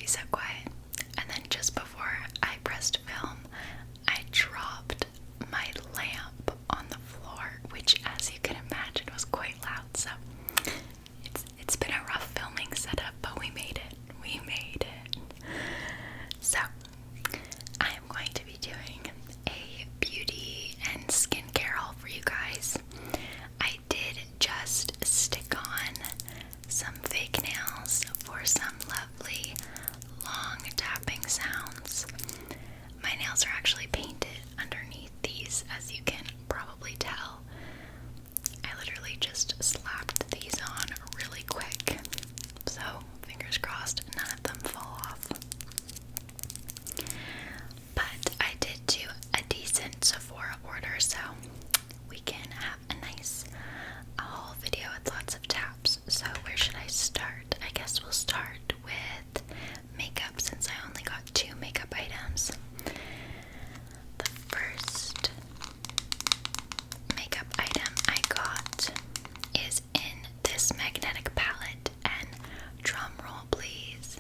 be so quiet. And then just before I pressed film, I dropped my lamp on the floor, which, as you can imagine, was quite loud. So it's been a rough filming setup, but we made it. We made it. So I am going to be doing a beauty and skincare haul for you guys. I did just stick on some fake nails for some lovely long tapping sounds. My nails are actually painted underneath these, as you can probably tell. I literally just slapped these on really quick, so fingers crossed none of them fall off. But I did do a decent Sephora order, so we can have a nice haul video with lots of taps. So where should I start? I guess we'll start with makeup, since I only got 2 makeup items. The first makeup item I got is in this magnetic palette, and drum roll please,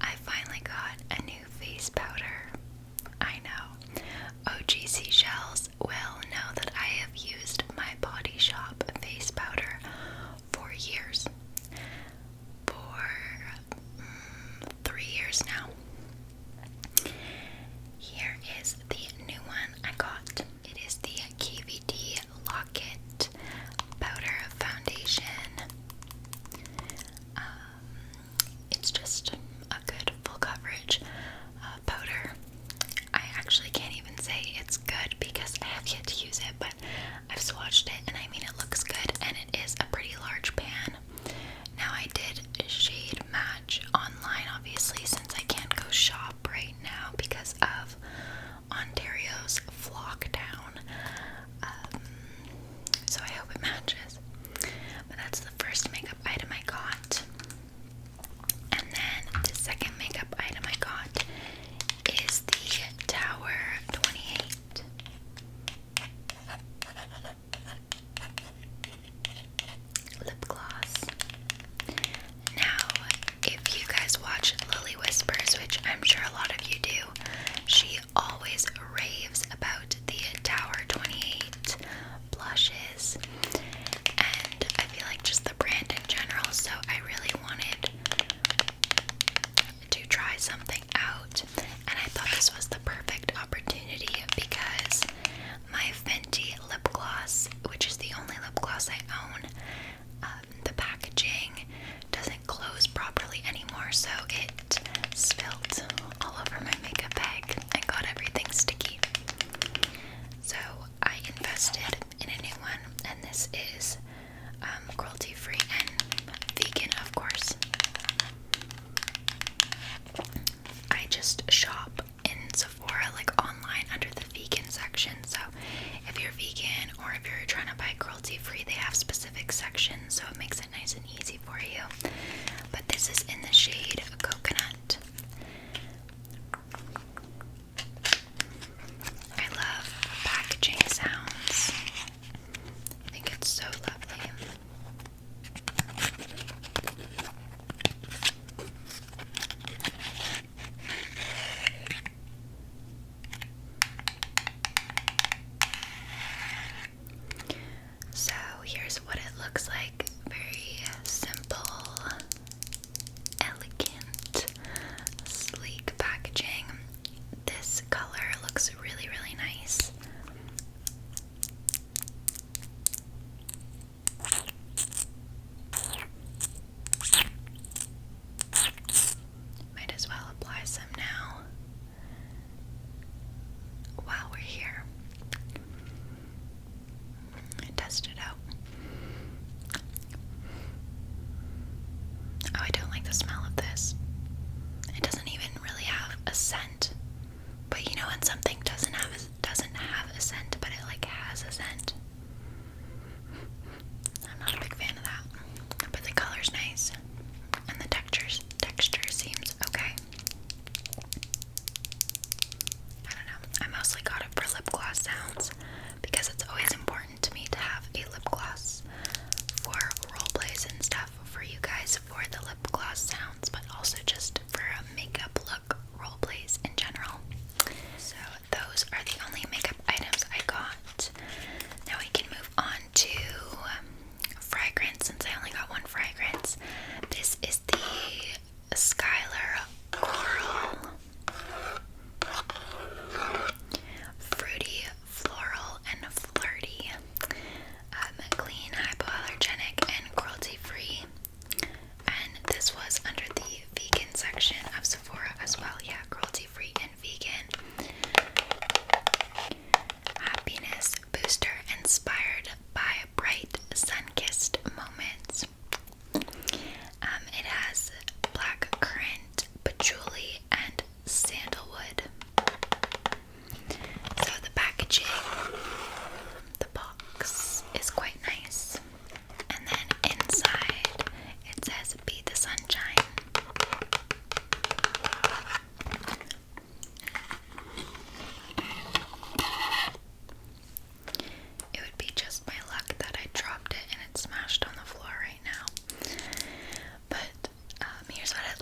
I finally got a new face powder. I know, OG seashells will know that I have used my Body Shop face powder for years. For 3 years now. Here is the new one I got. It is the KVD Locket Powder Foundation. It's just a good full coverage powder. I actually can't even say it's good because I have yet to use it, but I've swatched it and I mean it looks good, and it is a pretty large pan. Now I did shade match online, obviously, since I can't go shop right now because of Ontario's lockdown. So I hope it matches. But that's the first makeup item I got. And then the second makeup item I got is the Tower 28 lip gloss. Now, if you guys watch Lily Whispers, which I'm sure a lot of you do, she always raves about the Tower 28 blushes, and I feel like just the brand in general, so I really wanted to try something out, and I thought this was the perfect opportunity because my Fenty lip gloss, which is the only lip gloss I own, the packaging doesn't close properly anymore, so it spilled all over my makeup bag and got everything sticky. So I invested in a new one, and this is cruelty free and vegan, of course. I just shop in Sephora, like online, under the vegan section. So if you're vegan or if you're trying to buy cruelty free, they have specific sections, so it makes it nice and easy for you. But this is in the shade Coconut. I love packaging sounds. I think it's so lovely. So here's what it looks like. Very simple, elegant, sleek packaging. This color looks really, really nice. Might as well apply some now while we're here. Test it out. Oh, I don't like the smell of this. It doesn't even really have a scent. But you know when something doesn't have a scent, but it like has a scent? I'm not a big fan of that. But the color's nice. And the texture seems okay. I don't know. I mostly got it for lip gloss sounds because it's always important to me to have a lip gloss for role plays and stuff for you guys for the lip gloss sounds, but also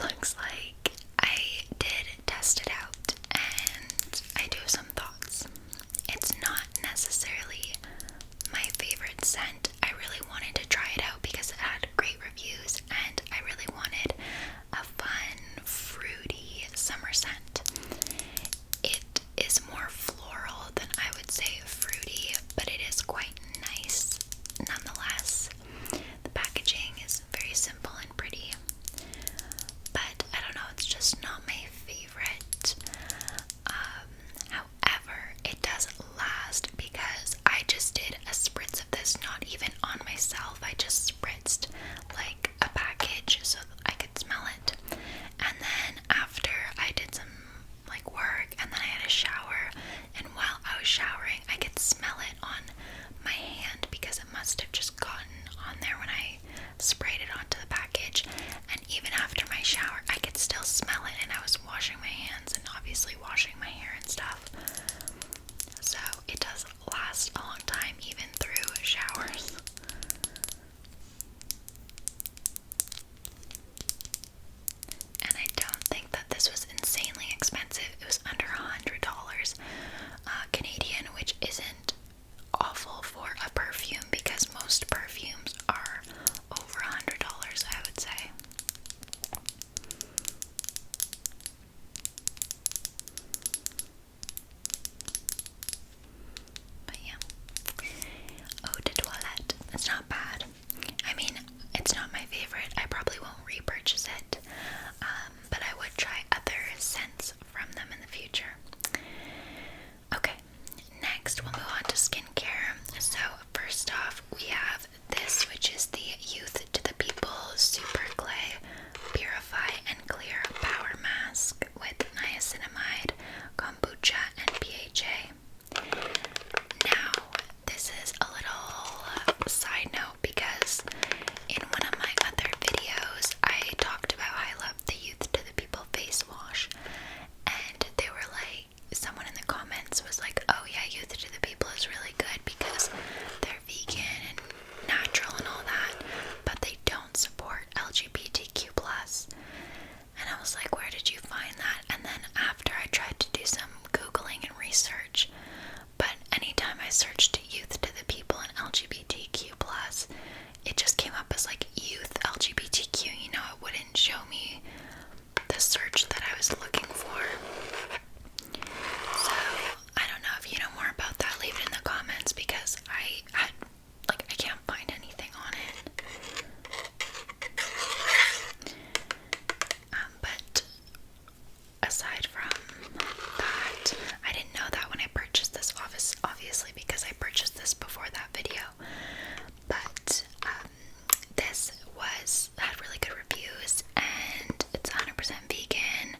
looks like. I did test it out and I do have some thoughts. It's not necessarily my favorite scent. I really wanted to try it out because it had great reviews and I really wanted a fun, fruity summer scent. It is more floral than I would say fruity, but it is quite nice nonetheless. The packaging is very simple and pretty, but I don't know, it's just not my favorite. However, it does last because I just did a spritz of this, not even on myself. I just spritzed like a package so I could smell it. And then after I did some like work and then I had a shower, and while I was showering I could smell it on my hand because it must have just gotten on there when I sprayed it onto the package. And even after my shower I could still smell it, and I was washing my hands and obviously washing my hair and stuff. So it does last a long time even through showers. And I don't think that this was insanely expensive. It was under $100 Canadian, which isn't awful for a perfume because most perfumes are over $100, I would say. But yeah, eau de toilette, it's not bad. I mean, it's not my favorite. I probably won't repurchase it, but I would try other scents from them in the future. Okay, next we'll move on to skincare. So first off, we have this, which is the Youth to the People Super Clay Purify and Clear Power Mask with niacinamide, kombucha, and PHA. Now, this is a little side note because in one of my other videos, I talked about how I love the Youth to the People face wash, and they were like, someone in the comments was like, oh yeah, Youth to the People is really good because they're vegan and natural and all that, but they don't support LGBTQ+. And I was like, where did you find that? And then after I tried to do some Googling and research, but anytime I searched Youth to the People and LGBTQ+, it just came up as like Youth LGBTQ, you know, it wouldn't show me the search that I was looking for. So, I don't know if you know more about that, leave it in the comments because I can't find anything on it. But aside from that, I didn't know that when I purchased this, obviously because I purchased this before that video, but this had really good reviews, and it's 100% vegan,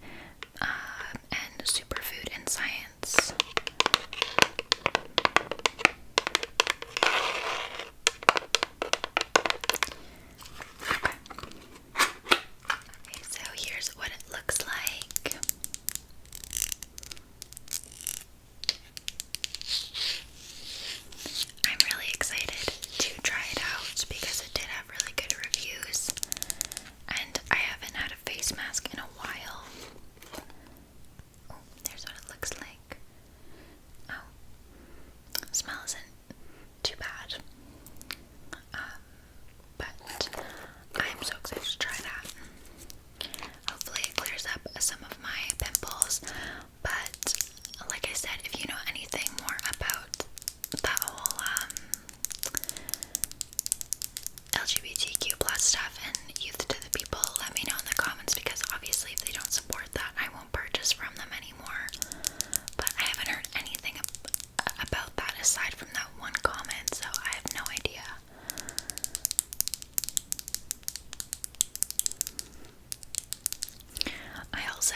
and superfood and science. Okay, so here's what it looks like. I'm really excited to try it out because it did have really good reviews, and I haven't had a face mask in a while. Oh, there's what it looks like. Oh, smell isn't too bad, but I'm so excited to try that. Hopefully it clears up some of my pimples, but like I said, if you know anything more about that whole LGBTQ+ stuff and Youth to the People, let me know in the comments because obviously if they don't support that, I won't purchase from them anymore. But I haven't heard anything about that aside from that one comment, so I have no idea. I also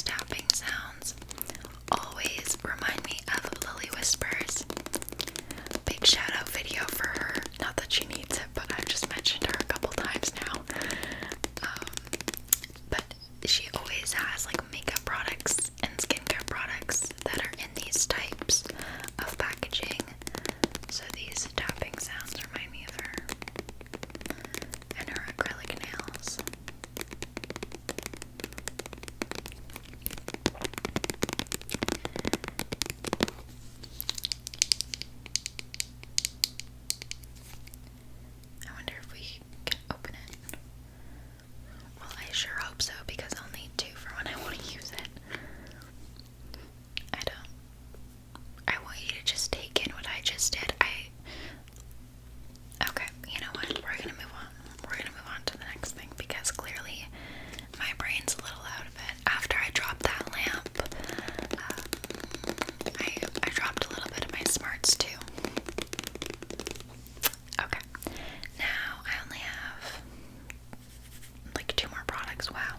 tapping sounds always remind me of Lily Whispers. Big shout out video for her. Not that she needs it, but I've just mentioned her a couple times now. But she always has like makeup products and skincare products that are in these types of packaging. So these tapping sounds remind me of her and her acrylic nails. I wonder if we can open it. Well, I sure hope so, because I'll need to for when I want to use it. I want you to just take in what I just did. Okay, you know what? We're gonna move on. We're gonna move on to the next thing, because clearly my brain's a little out of it. After I dropped that lamp, I dropped a little bit of my smarts too. Okay, now I only have like 2 more products. Wow.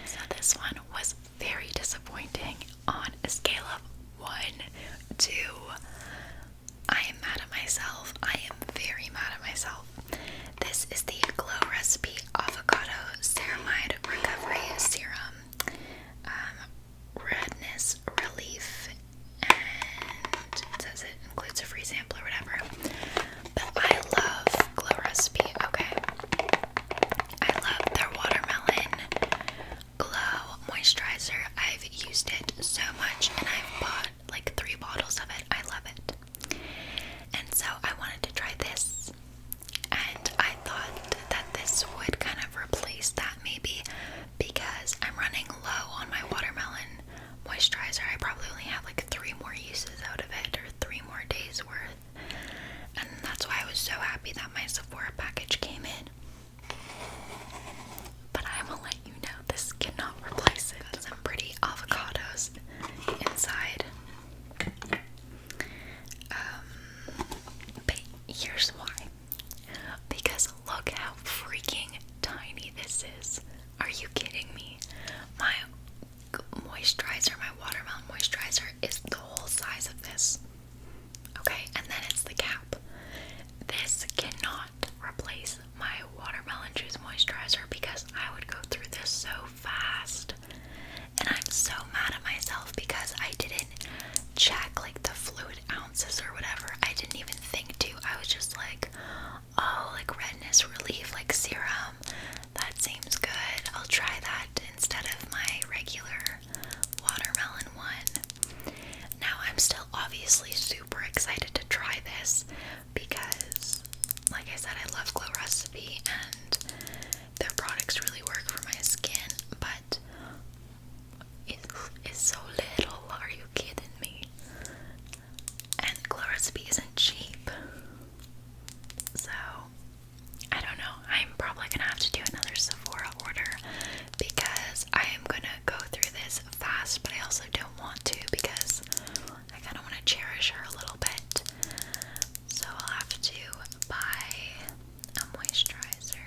So this one was very disappointing on a scale of 1 to I am mad at myself. I am very mad at myself. This is the Glow Recipe Avocado Ceramide Recovery Serum. Redness relief, and it says it includes a free sample or whatever. But I love Glow Recipe, okay? I love their watermelon glow moisturizer. I've used it so much, and I've bought like 3 bottles of it. I love it. And so I wanted to try this, and I thought that this would kind of replace that maybe, because I'm running low on my watermelon moisturizer. I probably only have like 3 more uses out of it, or 3 more days worth. And that's why I was so happy that my Sephora package came in. But I'm gonna let you know this cannot replace it. Some pretty avocados inside. But here's why. Because look how freaking tiny this is. Are you kidding me? My moisturizer, my watermelon moisturizer, is the whole size of this. Okay, and then it's the cap. This cannot replace my watermelon juice moisturizer, because I would go through this so fast. And I'm so mad at myself because I didn't check like the fluid ounces or whatever. I didn't even think to. I was just like, oh, like redness relief, like serum. That seems good. I'll try that instead of my regular watermelon one. Now I'm still obviously super excited to try this, because like I said, I love Glow Recipe and their products really work for my skin, but it's so little. Are you kidding me? And Glow Recipe isn't cheap, so I don't know. I'm probably gonna have to do another Sephora order, because I am gonna go through this fast, but I also don't want to, because I kind of want to cherish her a little bit. So I'll have to buy a moisturizer.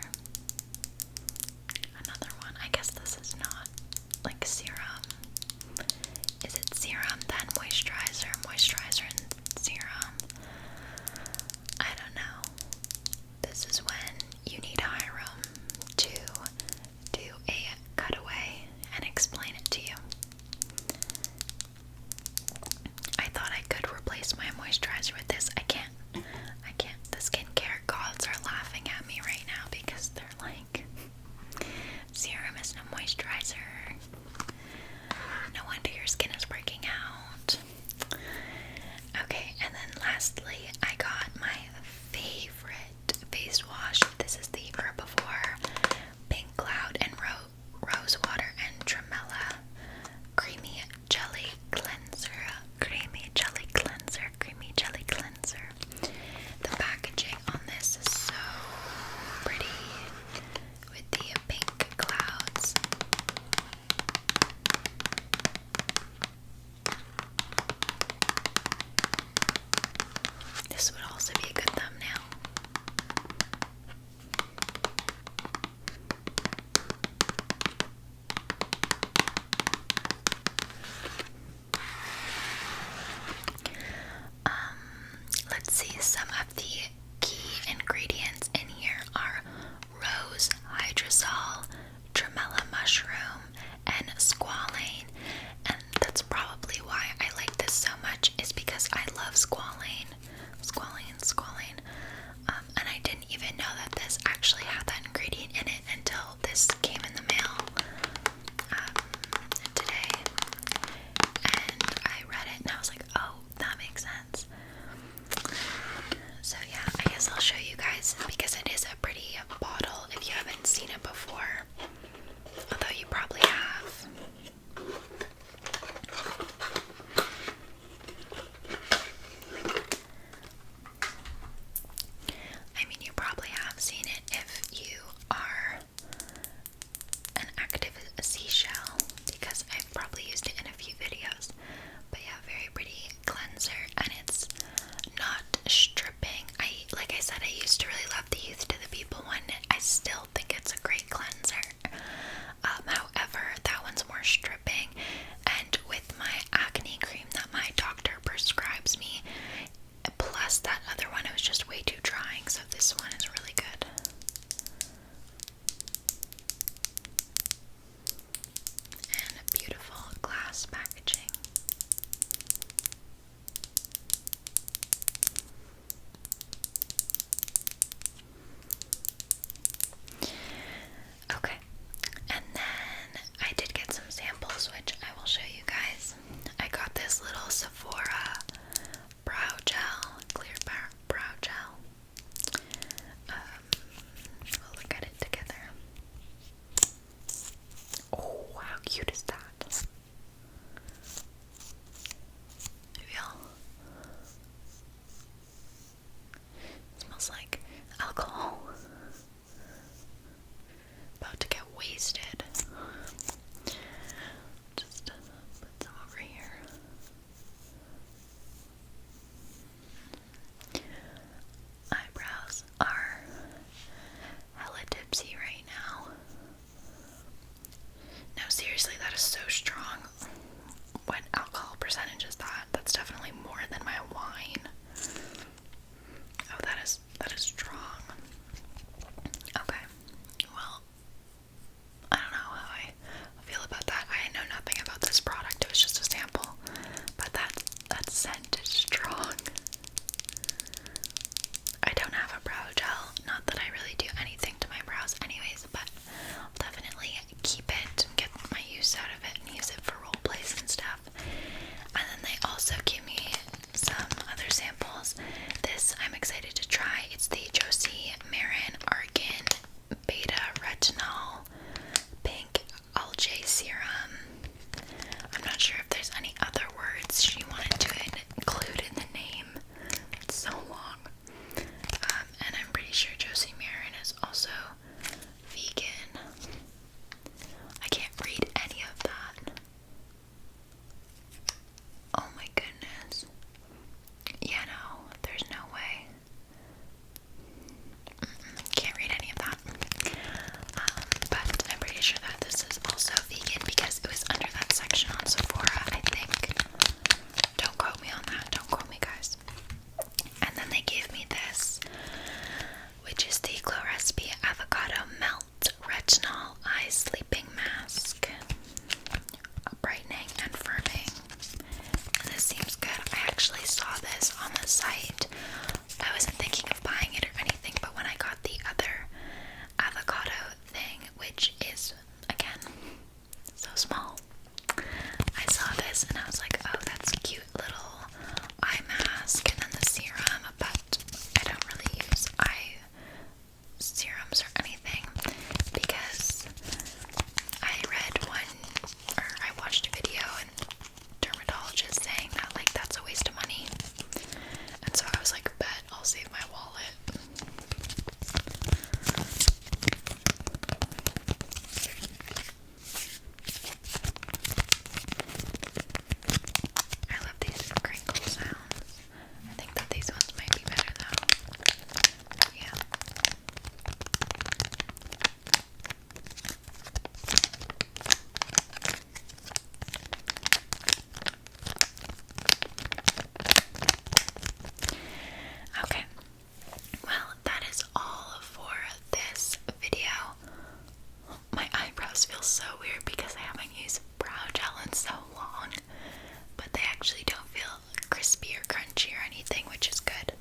actually don't feel crispy or crunchy or anything, which is good.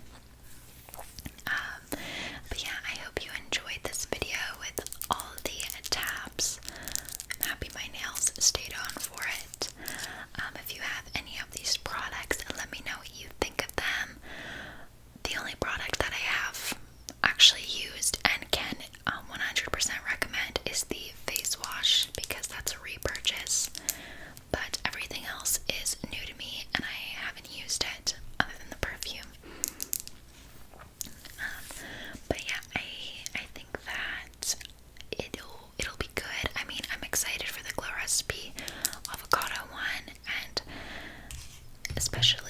But yeah, I hope you enjoyed this video with all the tabs. I'm happy my nails stayed on for it. If you have any of these products, let me know what you think of them. The only product that I have actually used and can 100% recommend is the face wash, because that's a repurchase. But everything else is new to me and I haven't used it other than the perfume. But yeah, I think that it'll be good. I mean, I'm excited for the Glow Recipe avocado one, and especially